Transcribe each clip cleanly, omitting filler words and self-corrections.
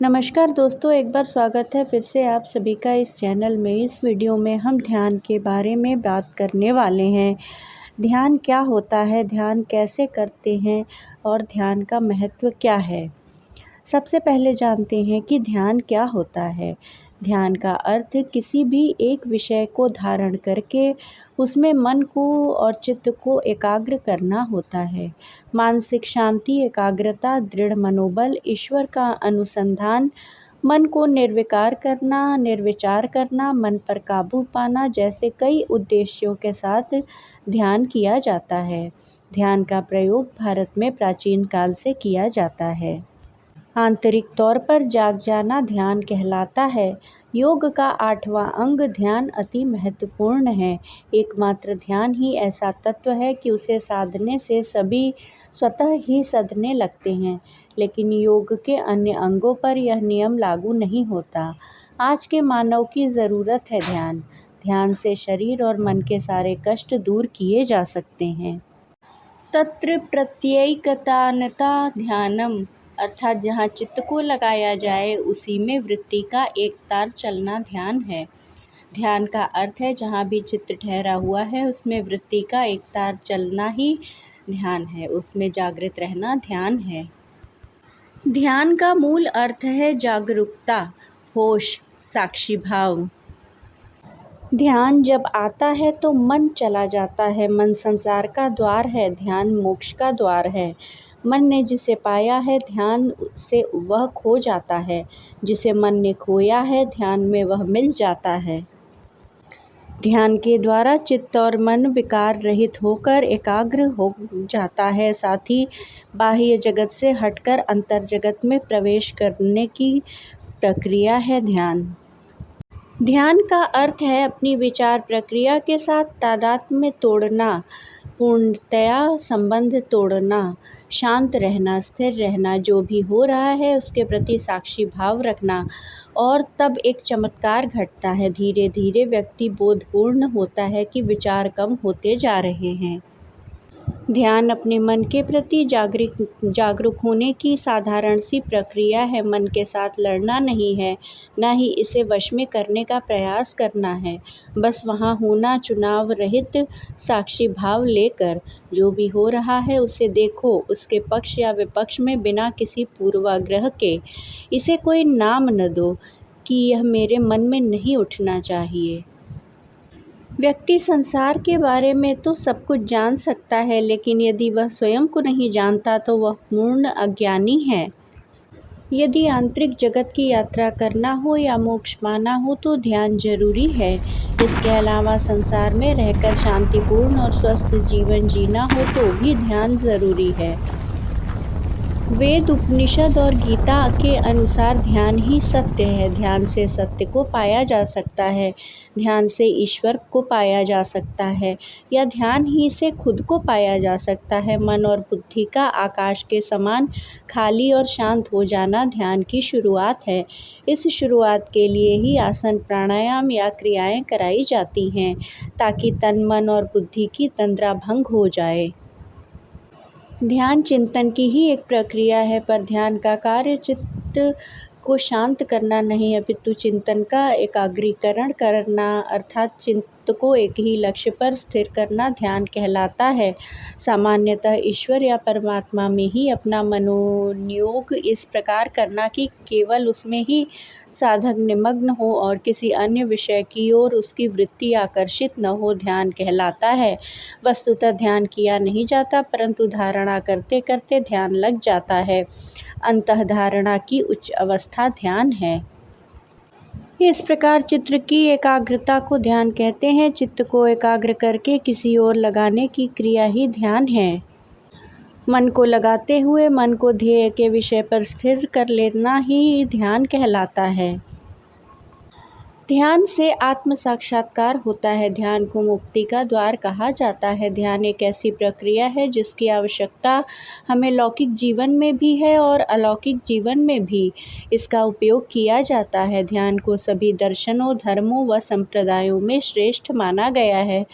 नमस्कार दोस्तों, एक बार स्वागत है फिर से आप सभी का इस चैनल में। इस वीडियो में हम ध्यान के बारे में बात करने वाले हैं। ध्यान क्या होता है, ध्यान कैसे करते हैं और ध्यान का महत्व क्या है। सबसे पहले जानते हैं कि ध्यान क्या होता है। ध्यान का अर्थ किसी भी एक विषय को धारण करके उसमें मन को और चित्त को एकाग्र करना होता है। मानसिक शांति, एकाग्रता, दृढ़ मनोबल, ईश्वर का अनुसंधान, मन को निर्विकार करना, निर्विचार करना, मन पर काबू पाना जैसे कई उद्देश्यों के साथ ध्यान किया जाता है। ध्यान का प्रयोग भारत में प्राचीन काल से किया जाता है। आंतरिक तौर पर जाग जाना ध्यान कहलाता है। योग का 8वां अंग ध्यान अति महत्वपूर्ण है। एकमात्र ध्यान ही ऐसा तत्व है कि उसे साधने से सभी स्वतः ही सधने लगते हैं, लेकिन योग के अन्य अंगों पर यह नियम लागू नहीं होता। आज के मानव की ज़रूरत है ध्यान। ध्यान से शरीर और मन के सारे कष्ट दूर किए जा सकते हैं। तत्र प्रत्येकतानता ध्यानम, अर्थात जहाँ चित्त को लगाया जाए उसी में वृत्ति का एक तार चलना ध्यान है। ध्यान का अर्थ है जहाँ भी चित्त ठहरा हुआ है उसमें वृत्ति का एक तार चलना ही ध्यान है, उसमें जागृत रहना ध्यान है। ध्यान का मूल अर्थ है जागरूकता, होश, साक्षी भाव। ध्यान जब आता है तो मन चला जाता है। मन संसार का द्वार है, ध्यान मोक्ष का द्वार है। मन ने जिसे पाया है ध्यान से वह खो जाता है, जिसे मन ने खोया है ध्यान में वह मिल जाता है। ध्यान के द्वारा चित्त और मन विकार रहित होकर एकाग्र हो जाता है। साथ ही बाह्य जगत से हटकर अंतर जगत में प्रवेश करने की प्रक्रिया है ध्यान। ध्यान का अर्थ है अपनी विचार प्रक्रिया के साथ तादात्म्य तोड़ना, पूर्णतया संबंध तोड़ना, शांत रहना, स्थिर रहना, जो भी हो रहा है उसके प्रति साक्षी भाव रखना। और तब एक चमत्कार घटता है। धीरे धीरे व्यक्ति बोधपूर्ण होता है कि विचार कम होते जा रहे हैं। ध्यान अपने मन के प्रति जागरूक होने की साधारण सी प्रक्रिया है। मन के साथ लड़ना नहीं है, ना ही इसे वश में करने का प्रयास करना है। बस वहाँ होना, चुनाव रहित साक्षी भाव लेकर। जो भी हो रहा है उसे देखो, उसके पक्ष या विपक्ष में बिना किसी पूर्वाग्रह के। इसे कोई नाम न दो कि यह मेरे मन में नहीं उठना चाहिए। व्यक्ति संसार के बारे में तो सब कुछ जान सकता है, लेकिन यदि वह स्वयं को नहीं जानता तो वह पूर्ण अज्ञानी है। यदि आंतरिक जगत की यात्रा करना हो या मोक्ष पाना हो तो ध्यान जरूरी है। इसके अलावा संसार में रहकर शांतिपूर्ण और स्वस्थ जीवन जीना हो तो भी ध्यान जरूरी है। वेद, उपनिषद और गीता के अनुसार ध्यान ही सत्य है। ध्यान से सत्य को पाया जा सकता है, ध्यान से ईश्वर को पाया जा सकता है, या ध्यान ही से खुद को पाया जा सकता है। मन और बुद्धि का आकाश के समान खाली और शांत हो जाना ध्यान की शुरुआत है। इस शुरुआत के लिए ही आसन, प्राणायाम या क्रियाएं कराई जाती हैं, ताकि तन, मन और बुद्धि की तंद्रा भंग हो जाए। ध्यान चिंतन की ही एक प्रक्रिया है, पर ध्यान का कार्य चित्त को शांत करना नहीं, अपितु चिंतन का एकाग्रीकरण करना, अर्थात चित्त को एक ही लक्ष्य पर स्थिर करना ध्यान कहलाता है। सामान्यतः ईश्वर या परमात्मा में ही अपना मनोनियोग इस प्रकार करना कि केवल उसमें ही साधक निमग्न हो और किसी अन्य विषय की ओर उसकी वृत्ति आकर्षित न हो ध्यान कहलाता है। वस्तुतः ध्यान किया नहीं जाता, परंतु धारणा करते करते ध्यान लग जाता है। अंतः धारणा की उच्च अवस्था ध्यान है। इस प्रकार चित्त की एकाग्रता को ध्यान कहते हैं। चित्त को एकाग्र करके किसी ओर लगाने की क्रिया ही ध्यान है। मन को लगाते हुए मन को ध्येय के विषय पर स्थिर कर लेना ही ध्यान कहलाता है। ध्यान से आत्म साक्षात्कार होता है। ध्यान को मुक्ति का द्वार कहा जाता है। ध्यान एक ऐसी प्रक्रिया है जिसकी आवश्यकता हमें लौकिक जीवन में भी है और अलौकिक जीवन में भी इसका उपयोग किया जाता है। ध्यान को सभी दर्शनों, धर्मों व संप्रदायों में श्रेष्ठ माना गया है।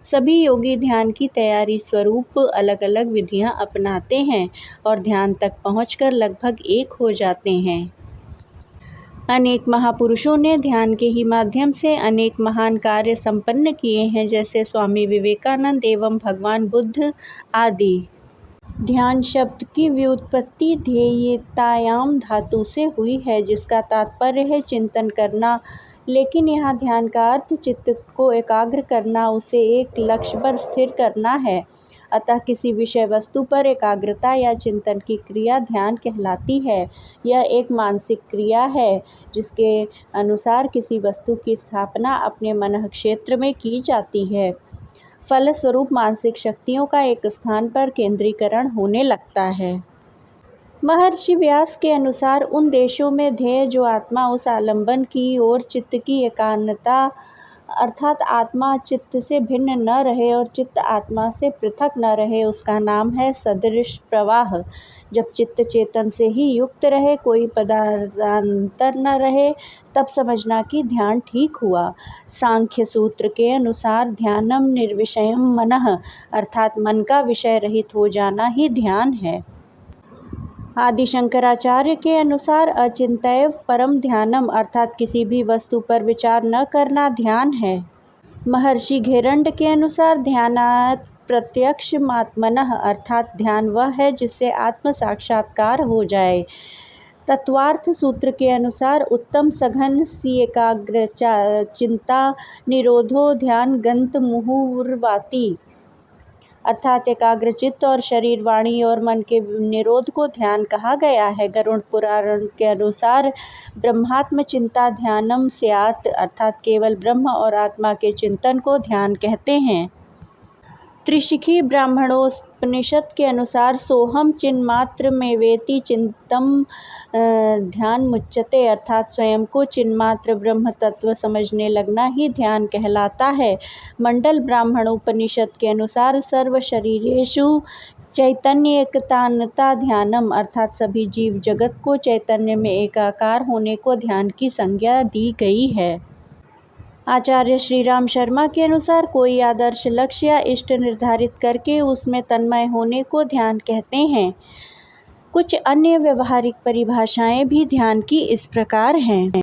सभी योगी ध्यान की तैयारी स्वरूप अलग अलग विधियां अपनाते हैं और ध्यान तक पहुंचकर लगभग एक हो जाते हैं। अनेक महापुरुषों ने ध्यान के ही माध्यम से अनेक महान कार्य संपन्न किए हैं, जैसे स्वामी विवेकानंद एवं भगवान बुद्ध आदि। ध्यान शब्द की व्युत्पत्ति ध्येयतायाम धातु से हुई है, जिसका तात्पर्य है चिंतन करना, लेकिन यहाँ ध्यान का अर्थ चित्त को एकाग्र करना, उसे एक लक्ष्य पर स्थिर करना है। अतः किसी विषय वस्तु पर एकाग्रता या चिंतन की क्रिया ध्यान कहलाती है। यह एक मानसिक क्रिया है जिसके अनुसार किसी वस्तु की स्थापना अपने मन क्षेत्र में की जाती है। फलस्वरूप मानसिक शक्तियों का एक स्थान पर केंद्रीकरण होने लगता है। महर्षि व्यास के अनुसार उन देशों में ध्येय जो आत्मा उस आलंबन की ओर चित्त की एकाग्रता, अर्थात आत्मा चित्त से भिन्न न रहे और चित्त आत्मा से पृथक न रहे, उसका नाम है सदृश प्रवाह। जब चित्त चेतन से ही युक्त रहे, कोई पदार्थांतर न रहे, तब समझना कि ध्यान ठीक हुआ। सांख्य सूत्र के अनुसार ध्यानम निर्विषयम मनः, अर्थात मन का विषय रहित हो जाना ही ध्यान है। आदि शंकराचार्य के अनुसार अचिंत्यैव परम ध्यानम, अर्थात किसी भी वस्तु पर विचार न करना ध्यान है। महर्षि घेरंड के अनुसार ध्यानात् प्रत्यक्षमात्मनः, अर्थात ध्यान वह है जिससे आत्म साक्षात्कार हो जाए। तत्वार्थ सूत्र के अनुसार उत्तम सघन सी एकाग्र चिंता निरोधो ध्यान गंत मुहुर्वाति, अर्थात एकाग्रचित्त और शरीर, वाणी और मन के निरोध को ध्यान कहा गया है। गरुड़ पुराण के अनुसार ब्रह्मात्म चिंता ध्यानम स्यात्, अर्थात केवल ब्रह्म और आत्मा के चिंतन को ध्यान कहते हैं। त्रिशिखी ब्राह्मणोपनिषद के अनुसार सोहम चिन्मात्र में वेति चिंतम ध्यान मुच्यते, अर्थात स्वयं को चिन्मात्र ब्रह्म तत्व समझने लगना ही ध्यान कहलाता है। मंडल ब्राह्मणोपनिषद के अनुसार सर्व शरीरेषु चैतन्य एकतानता ध्यानम, अर्थात सभी जीव जगत को चैतन्य में एकाकार होने को ध्यान की संज्ञा दी गई है। आचार्य श्री राम शर्मा के अनुसार कोई आदर्श लक्ष्य या इष्ट निर्धारित करके उसमें तन्मय होने को ध्यान कहते हैं। कुछ अन्य व्यवहारिक परिभाषाएं भी ध्यान की इस प्रकार हैं।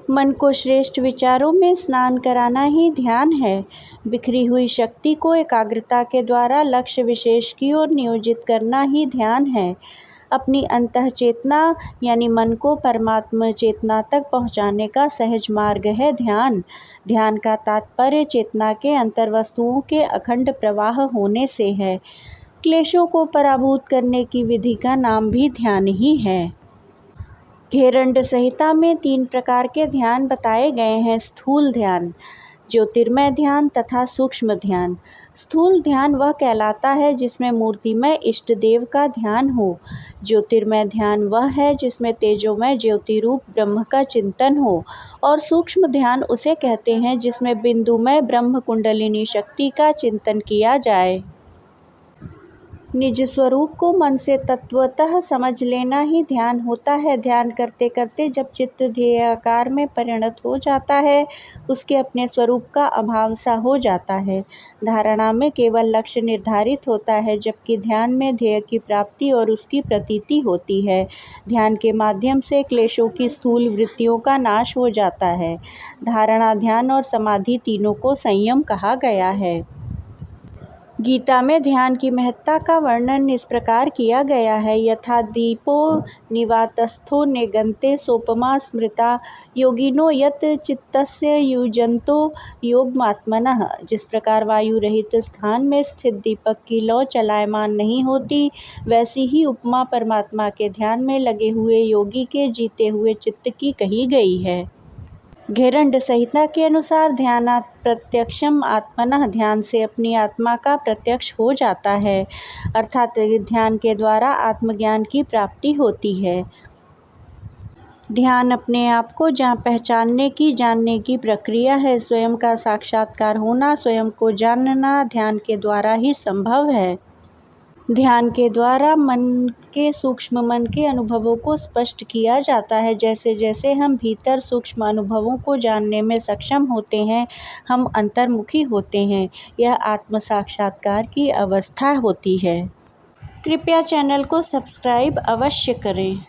मन को श्रेष्ठ विचारों में स्नान कराना ही ध्यान है। बिखरी हुई शक्ति को एकाग्रता के द्वारा लक्ष्य विशेष की ओर नियोजित करना ही ध्यान है। अपनी अंतः चेतना यानी मन को परमात्मा चेतना तक पहुँचाने का सहज मार्ग है ध्यान। ध्यान का तात्पर्य चेतना के अंतर्वस्तुओं के अखंड प्रवाह होने से है। क्लेशों को पराभूत करने की विधि का नाम भी ध्यान ही है। घेरंड संहिता में 3 प्रकार के ध्यान बताए गए हैं: स्थूल ध्यान, ज्योतिर्मय ध्यान तथा सूक्ष्म ध्यान। स्थूल ध्यान वह कहलाता है जिसमें मूर्तिमय इष्ट देव का ध्यान हो। ज्योतिर्मय ध्यान वह है जिसमें तेजोमय ज्योति रूप ब्रह्म का चिंतन हो, और सूक्ष्म ध्यान उसे कहते हैं जिसमें बिंदुमय ब्रह्म कुंडलिनी शक्ति का चिंतन किया जाए। निज स्वरूप को मन से तत्वतः समझ लेना ही ध्यान होता है। ध्यान करते करते जब चित्त ध्येयाकार में परिणत हो जाता है, उसके अपने स्वरूप का अभाव सा हो जाता है। धारणा में केवल लक्ष्य निर्धारित होता है, जबकि ध्यान में ध्येय की प्राप्ति और उसकी प्रतीति होती है। ध्यान के माध्यम से क्लेशों की स्थूल वृत्तियों का नाश हो जाता है। धारणा, ध्यान और समाधि तीनों को संयम कहा गया है। गीता में ध्यान की महत्ता का वर्णन इस प्रकार किया गया है: यथा दीपो निवातस्थो निगन्ते सोपमा स्मृता योगिनो यत चित्तस्य युजन्तो योगमात्मनः। जिस प्रकार वायु रहित स्थान में स्थित दीपक की लौ चलायमान नहीं होती, वैसी ही उपमा परमात्मा के ध्यान में लगे हुए योगी के जीते हुए चित्त की कही गई है। घेरंड संहिता के अनुसार ध्यानात् प्रत्यक्षम आत्मनः, ध्यान से अपनी आत्मा का प्रत्यक्ष हो जाता है, अर्थात ध्यान के द्वारा आत्मज्ञान की प्राप्ति होती है। ध्यान अपने आप को पहचानने की, जानने की प्रक्रिया है। स्वयं का साक्षात्कार होना, स्वयं को जानना ध्यान के द्वारा ही संभव है। ध्यान के द्वारा मन के सूक्ष्म मन के अनुभवों को स्पष्ट किया जाता है। जैसे जैसे हम भीतर सूक्ष्म अनुभवों को जानने में सक्षम होते हैं, हम अंतर्मुखी होते हैं। यह आत्म साक्षात्कार की अवस्था होती है। कृपया चैनल को सब्सक्राइब अवश्य करें।